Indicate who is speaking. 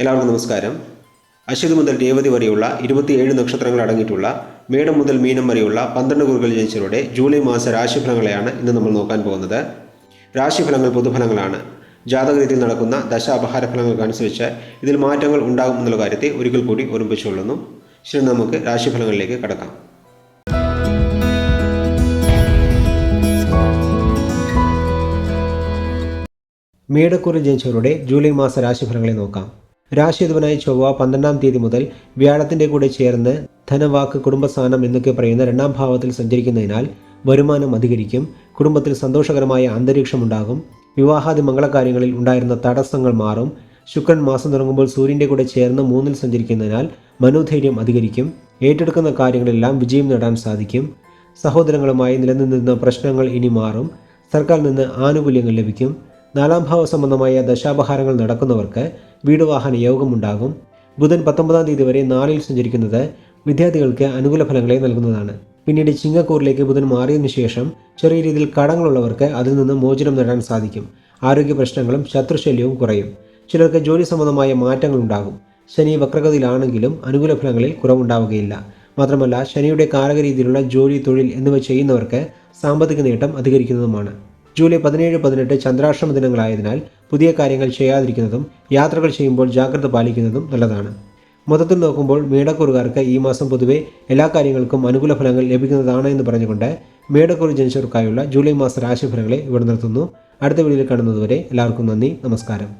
Speaker 1: എല്ലാവർക്കും നമസ്കാരം. അശ്വതി മുതൽ രേവതി വരെയുള്ള 27 നക്ഷത്രങ്ങൾ അടങ്ങിയിട്ടുള്ള മേടം മുതൽ മീനം വരെയുള്ള 12 കുറുകൾ ജനിച്ചവരുടെ ജൂലൈ മാസ രാശിഫലങ്ങളെയാണ് ഇന്ന് നമ്മൾ നോക്കാൻ പോകുന്നത്. രാശിഫലങ്ങൾ പൊതുഫലങ്ങളാണ്. ജാതകരീതിയിൽ നടക്കുന്ന ദശാപഹാര ഫലങ്ങൾക്കനുസരിച്ച് ഇതിൽ മാറ്റങ്ങൾ ഉണ്ടാകും എന്നുള്ള കാര്യത്തെ ഒരിക്കൽ കൂടി ഓർമ്മിപ്പിച്ചുകൊള്ളുന്നു. ശരി, നമുക്ക് രാശിഫലങ്ങളിലേക്ക് കടക്കാം. മേടക്കൂറിൽ ജനിച്ചവരുടെ ജൂലൈ മാസ രാശിഫലങ്ങളെ നോക്കാം. രാശിയധിപനായ ചൊവ്വ 12-ാം തീയതി മുതൽ വ്യാഴത്തിൻ്റെ കൂടെ ചേർന്ന് ധനവാക്ക് കുടുംബസ്ഥാനം എന്നൊക്കെ പറയുന്ന 2-ാം ഭാവത്തിൽ സഞ്ചരിക്കുന്നതിനാൽ വരുമാനം അധികരിക്കും. കുടുംബത്തിൽ സന്തോഷകരമായ അന്തരീക്ഷമുണ്ടാകും. വിവാഹാദി മംഗളകാര്യങ്ങളിൽ ഉണ്ടായിരുന്ന തടസ്സങ്ങൾ മാറും. ശുക്രൻ മാസം തുടങ്ങുമ്പോൾ സൂര്യൻ്റെ കൂടെ ചേർന്ന് 3-ൽ സഞ്ചരിക്കുന്നതിനാൽ മനോധൈര്യം അധികരിക്കും. ഏറ്റെടുക്കുന്ന കാര്യങ്ങളെല്ലാം വിജയം നേടാൻ സാധിക്കും. സഹോദരങ്ങളുമായി നിലനിന്നിരുന്ന പ്രശ്നങ്ങൾ ഇനി മാറും. സർക്കാരിൽ നിന്ന് ആനുകൂല്യങ്ങൾ ലഭിക്കും. 4-ാം ഭാവ സംബന്ധമായ ദശാപഹാരങ്ങൾ നടക്കുന്നവർക്ക് വീട് വാഹന യോഗമുണ്ടാകും. ബുധൻ 19-ാം തീയതി വരെ 4-ൽ സഞ്ചരിക്കുന്നത് വിദ്യാർത്ഥികൾക്ക് അനുകൂല ഫലങ്ങളെ നൽകുന്നതാണ്. പിന്നീട് ചിങ്ങക്കൂറിലേക്ക് ബുധൻ മാറിയതിനു ശേഷം ചെറിയ രീതിയിൽ കടങ്ങളുള്ളവർക്ക് അതിൽ നിന്ന് മോചനം നേടാൻ സാധിക്കും. ആരോഗ്യ പ്രശ്നങ്ങളും ശത്രുശല്യവും കുറയും. ചിലർക്ക് ജോലി സംബന്ധമായ മാറ്റങ്ങൾ ഉണ്ടാകും. ശനി വക്രഗതിയിലാണെങ്കിലും അനുകൂല ഫലങ്ങളിൽ കുറവുണ്ടാവുകയില്ല. മാത്രമല്ല, ശനിയുടെ കാരകരീതിയിലുള്ള ജോലി, തൊഴിൽ എന്നിവ ചെയ്യുന്നവർക്ക് സാമ്പത്തിക നേട്ടം അധികരിക്കുന്നതുമാണ്. ജൂലൈ 17-18 ചന്ദ്രാഷ്ടമ ദിനങ്ങളായതിനാൽ പുതിയ കാര്യങ്ങൾ ചെയ്യാതിരിക്കുന്നതും യാത്രകൾ ചെയ്യുമ്പോൾ ജാഗ്രത പാലിക്കുന്നതും നല്ലതാണ്. മൊത്തത്തിൽ നോക്കുമ്പോൾ മേടക്കൂറുകാർക്ക് ഈ മാസം പൊതുവെ എല്ലാ കാര്യങ്ങൾക്കും അനുകൂല ഫലങ്ങൾ ലഭിക്കുന്നതാണ് എന്ന് പറഞ്ഞുകൊണ്ട് മേടക്കൂറ് ജനിച്ചവർക്കായുള്ള ജൂലൈ മാസ രാശിഫലങ്ങളെ ഇവിടെ നിർത്തുന്നു. അടുത്ത വീഡിയോയിൽ കാണുന്നതുവരെ എല്ലാവർക്കും നന്ദി, നമസ്കാരം.